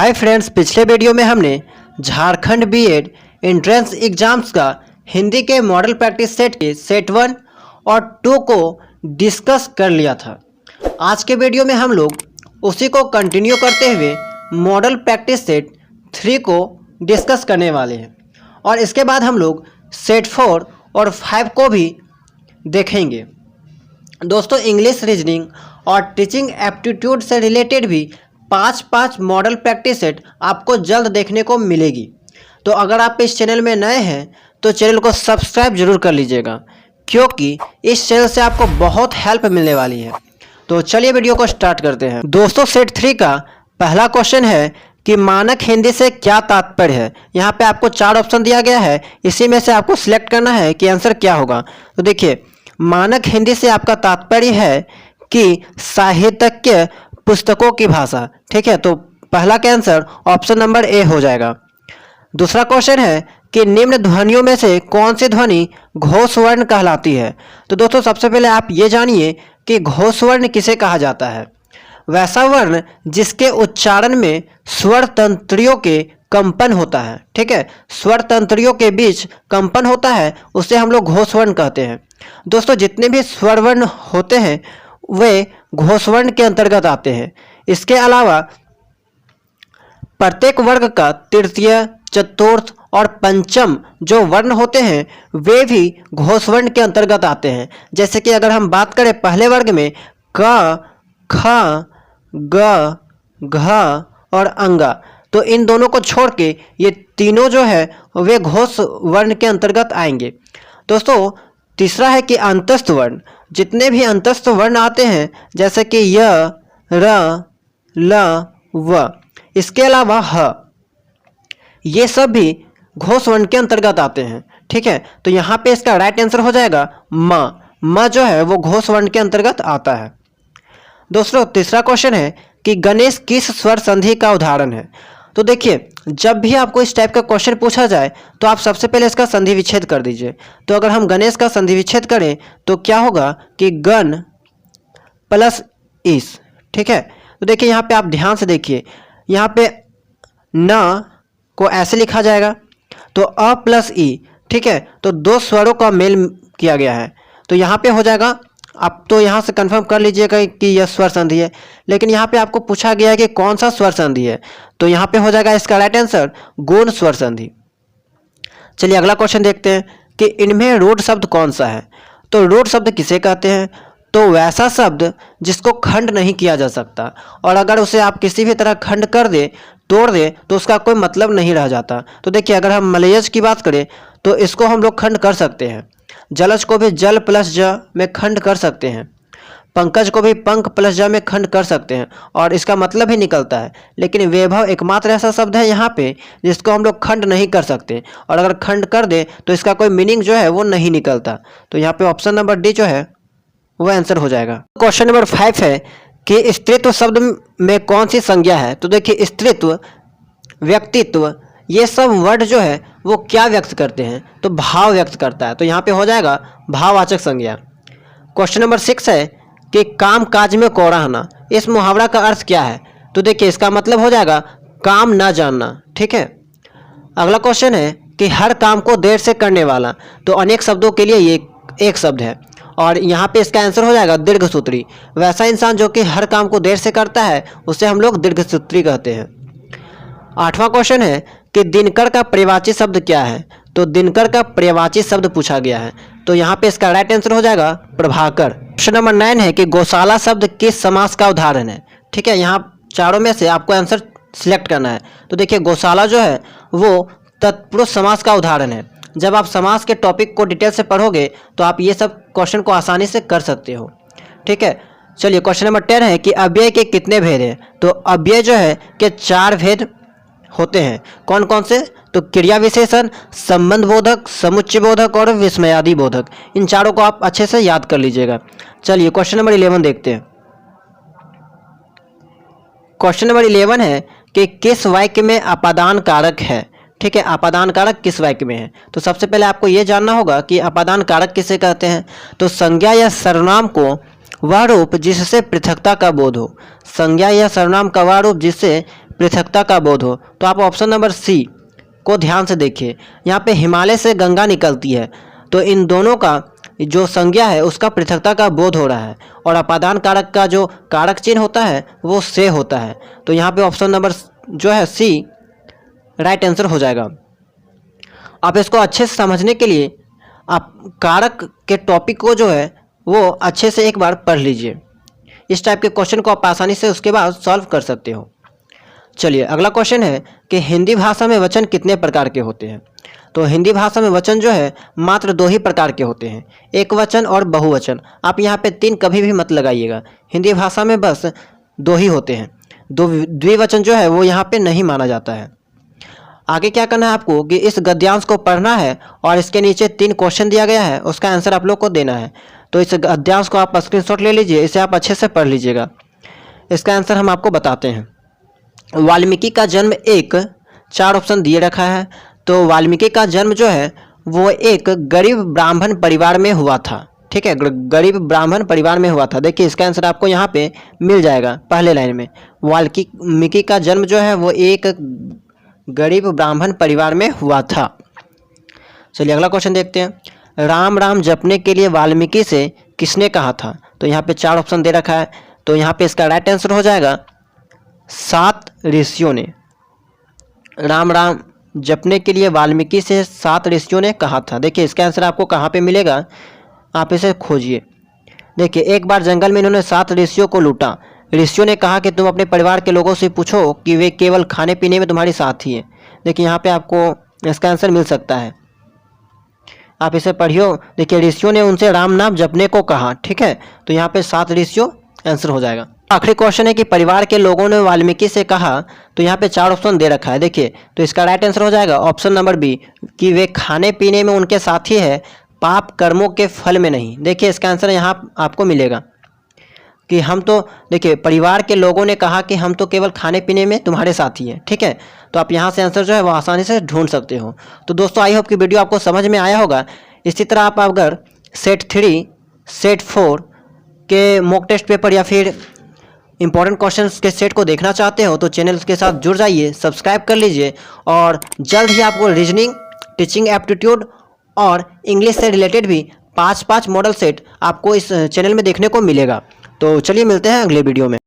Hi friends, पिछले video में हमने झारखंड बीएड एंट्रेंस एग्जाम्स का हिंदी के मॉडल प्रैक्टिस सेट के सेट 1 और 2 को डिस्कस कर लिया था। आज के वीडियो में हम लोग उसी को कंटिन्यू करते हुए मॉडल प्रैक्टिस सेट 3 को डिस्कस करने वाले हैं और इसके बाद हम लोग सेट 4 और 5 को भी देखेंगे। दोस्तों, इंग्लिश रीजनिंग और टीचिंग एप्टीट्यूड से रिलेटेड भी 5 मॉडल प्रैक्टिस सेट आपको जल्द देखने को मिलेगी। तो अगर आप इस चैनल में नए हैं तो चैनल को सब्सक्राइब जरूर कर लीजिएगा, क्योंकि इस चैनल से आपको बहुत हेल्प मिलने वाली है। तो चलिए वीडियो को स्टार्ट करते हैं। दोस्तों, सेट 3 का पहला क्वेश्चन है कि मानक हिंदी से क्या तात्पर्य है। यहाँ पे आपको 4 ऑप्शन दिया गया है, इसी में से आपको सिलेक्ट करना है कि आंसर क्या होगा। तो देखिए, मानक हिंदी से आपका तात्पर्य है कि साहित्यज्ञ पुस्तकों की भाषा। ठीक है, तो पहला का आंसर ऑप्शन नंबर ए हो जाएगा। दूसरा क्वेश्चन है कि निम्न ध्वनियों में से कौन सी ध्वनि घोष वर्ण कहलाती है। तो दोस्तों, सबसे पहले आप ये जानिए कि घोष वर्ण किसे कहा जाता है। वैसा वर्ण जिसके उच्चारण में स्वर तंत्रियों के कंपन होता है। ठीक है, स्वर तंत्रियों के बीच कंपन होता है, उसे हम लोग घोष वर्ण कहते हैं। दोस्तों, जितने भी स्वर वर्ण होते हैं वे घोष वर्ण के अंतर्गत आते हैं। इसके अलावा प्रत्येक वर्ग का तृतीय, चतुर्थ और पंचम जो वर्ण होते हैं वे भी घोष वर्ण के अंतर्गत आते हैं। जैसे कि अगर हम बात करें पहले वर्ग में क, ख, ग, घ और अंगा, तो इन दोनों को छोड़ के ये तीनों जो है वे घोष वर्ण के अंतर्गत आएंगे। दोस्तों, तीसरा है कि अंतस्थ वर्ण। जितने भी अंतस्थ वर्ण आते हैं जैसे कि य, र, ल, व, इसके अलावा ह, ये सब भी घोष वर्ण के अंतर्गत आते हैं। ठीक है, तो यहाँ पे इसका राइट आंसर हो जाएगा म जो है वो घोष वर्ण के अंतर्गत आता है। दोस्तों, तीसरा क्वेश्चन है कि गणेश किस स्वर संधि का उदाहरण है। तो देखिए, जब भी आपको इस टाइप का क्वेश्चन पूछा जाए तो आप सबसे पहले इसका संधि विच्छेद कर दीजिए। तो अगर हम गणेश का संधि विच्छेद करें तो क्या होगा कि गण प्लस इस। ठीक है, तो देखिए यहाँ पे आप ध्यान से देखिए, यहाँ पे न को ऐसे लिखा जाएगा तो अ प्लस ई। ठीक है, तो दो स्वरों का मेल किया गया है, तो यहाँ पे हो जाएगा। आप तो यहाँ से कंफर्म कर लीजिएगा कि यह स्वर संधि है, लेकिन यहाँ पे आपको पूछा गया है कि कौन सा स्वर संधि है, तो यहाँ पे हो जाएगा इसका राइट आंसर गौण स्वर संधि। चलिए अगला क्वेश्चन देखते हैं कि इनमें रूढ़ शब्द कौन सा है। तो रूढ़ शब्द किसे कहते हैं। तो वैसा शब्द जिसको खंड नहीं किया जा सकता, और अगर उसे आप किसी भी तरह खंड कर दे, तोड़ दे, तो उसका कोई मतलब नहीं रह जाता। तो देखिए, अगर हम मलयज की बात करें तो इसको हम लोग खंड कर सकते हैं। जलज को भी जल प्लस ज में खंड कर सकते हैं। पंकज को भी पंख प्लस ज में खंड कर सकते हैं और इसका मतलब ही निकलता है। लेकिन वैभव एकमात्र ऐसा शब्द है यहाँ पे जिसको हम लोग खंड नहीं कर सकते, और अगर खंड कर दे तो इसका कोई मीनिंग जो है वो नहीं निकलता। तो यहाँ पे ऑप्शन नंबर डी जो है वह आंसर हो जाएगा। क्वेश्चन नंबर 5 है कि स्त्रीत्व शब्द में कौन सी संज्ञा है। तो देखिए, स्त्रीत्व, व्यक्तित्व, ये सब वर्ड जो है वो क्या व्यक्त करते हैं। तो भाव व्यक्त करता है, तो यहाँ पे हो जाएगा भाववाचक संज्ञा। क्वेश्चन नंबर 6 है कि काम काज में कौराहना, इस मुहावरा का अर्थ क्या है। तो देखिए, इसका मतलब हो जाएगा काम न जानना। ठीक है, अगला क्वेश्चन है कि हर काम को देर से करने वाला। तो अनेक शब्दों के लिए ये एक शब्द है, और यहाँ पे इसका आंसर हो जाएगा दीर्घसूत्री। वैसा इंसान जो कि हर काम को देर से करता है उसे हम लोग दीर्घसूत्री कहते हैं। 8वां क्वेश्चन है कि दिनकर का पर्यायवाची शब्द क्या है। तो दिनकर का पर्यायवाची शब्द पूछा गया है, तो यहाँ पे इसका राइट आंसर हो जाएगा प्रभाकर। क्वेश्चन नंबर 9 है कि गौशाला शब्द किस समास का उदाहरण है। ठीक है, यहाँ चारों में से आपको आंसर सिलेक्ट करना है। तो देखिए, गौशाला जो है वो तत्पुरुष समास का उदाहरण है। जब आप समास के टॉपिक को डिटेल से पढ़ोगे तो आप ये सब क्वेश्चन को आसानी से कर सकते हो। ठीक है, चलिए क्वेश्चन नंबर 10 है कि अव्यय के कितने भेद हैं। तो अव्यय जो है के 4 भेद होते हैं। कौन कौन से। तो क्रिया विशेषण, संबंध बोधक, समुच्चय बोधक और विस्मयादि बोधक। इन चारों को आप अच्छे से याद कर लीजिएगा। चलिए क्वेश्चन नंबर 11 देखते हैं। क्वेश्चन नंबर 11 है कि किस वाक्य में अपादान कारक है। ठीक है, अपादान कारक किस वाक्य में है। तो सबसे पहले आपको यह जानना होगा कि अपादान कारक किसे कहते हैं। तो संज्ञा या सर्वनाम को वह रूप जिससे पृथकता का बोध हो। संज्ञा या सर्वनाम का वह रूप जिससे पृथकता का बोध हो। तो आप ऑप्शन नंबर सी को ध्यान से देखिए, यहाँ पे हिमालय से गंगा निकलती है, तो इन दोनों का जो संज्ञा है उसका पृथकता का बोध हो रहा है, और अपादान कारक का जो कारक चिन्ह होता है वो से होता है। तो यहाँ पे ऑप्शन नंबर जो है सी राइट आंसर हो जाएगा। आप इसको अच्छे से समझने के लिए आप कारक के टॉपिक को जो है वो अच्छे से एक बार पढ़ लीजिए। इस टाइप के क्वेश्चन को आप आसानी से उसके बाद सॉल्व कर सकते हो। चलिए अगला क्वेश्चन है कि हिंदी भाषा में वचन कितने प्रकार के होते हैं। तो हिंदी भाषा में वचन जो है मात्र 2 ही प्रकार के होते हैं, एक वचन और बहुवचन। आप यहाँ पे 3 कभी भी मत लगाइएगा, हिंदी भाषा में बस 2 ही होते हैं, द्विवचन जो है वो यहाँ पे नहीं माना जाता है। आगे क्या करना है आपको कि इस गद्यांश को पढ़ना है और इसके नीचे 3 क्वेश्चन दिया गया है, उसका आंसर आप लोग को देना है। तो इस गद्यांश को आप स्क्रीनशॉट ले लीजिए, इसे आप अच्छे से पढ़ लीजिएगा। इसका आंसर हम आपको बताते हैं। वाल्मीकि का जन्म 4 ऑप्शन दिए रखा है। तो वाल्मीकि का जन्म जो है वो एक गरीब ब्राह्मण परिवार में हुआ था, ठीक है, गरीब ब्राह्मण परिवार में हुआ था। देखिए इसका आंसर आपको यहाँ पे मिल जाएगा पहले लाइन में। वाल्मीकि का जन्म जो है वो एक गरीब ब्राह्मण परिवार में हुआ था। चलिए अगला क्वेश्चन देखते हैं। राम राम जपने के लिए वाल्मीकि से किसने कहा था। तो यहाँ पे 4 ऑप्शन दे रखा है, तो यहाँ पे इसका राइट आंसर हो जाएगा 7 ऋषियों ने। राम राम जपने के लिए वाल्मीकि से 7 ऋषियों ने कहा था। देखिए इसका आंसर आपको कहाँ पे मिलेगा, आप इसे खोजिए। देखिए एक बार जंगल में इन्होंने 7 ऋषियों को लूटा। ऋषियों ने कहा कि तुम अपने परिवार के लोगों से पूछो कि वे केवल खाने पीने में तुम्हारी साथी हैं। देखिए यहाँ पे आपको इसका आंसर मिल सकता है, आप इसे पढ़ियो। देखिए ऋषियों ने उनसे राम नाम जपने को कहा, ठीक है, तो यहाँ पे 7 ऋषियों आंसर हो जाएगा। आखिरी क्वेश्चन है कि परिवार के लोगों ने वाल्मीकि से कहा, तो यहाँ पे 4 ऑप्शन दे रखा है। देखिए तो इसका राइट आंसर हो जाएगा ऑप्शन नंबर बी कि वे खाने पीने में उनके साथी है, पाप कर्मों के फल में नहीं। देखिए इसका आंसर यहाँ आपको मिलेगा कि हम तो, देखिए परिवार के लोगों ने कहा कि हम तो केवल खाने पीने में तुम्हारे साथी हैं, ठीक है, तो आप यहाँ से आंसर जो है वो आसानी से ढूंढ सकते हो। तो दोस्तों आई होप कि वीडियो आपको समझ में आया होगा। इसी तरह आप अगर सेट 3 सेट 4 के मॉक टेस्ट पेपर या फिर इंपॉर्टेंट क्वेश्चंस के सेट को देखना चाहते हो तो चैनल के साथ जुड़ जाइए, सब्सक्राइब कर लीजिए, और जल्द ही आपको रीजनिंग, टीचिंग एप्टीट्यूड और इंग्लिश से रिलेटेड भी 5 मॉडल सेट आपको इस चैनल में देखने को मिलेगा। तो चलिए मिलते हैं अगले वीडियो में।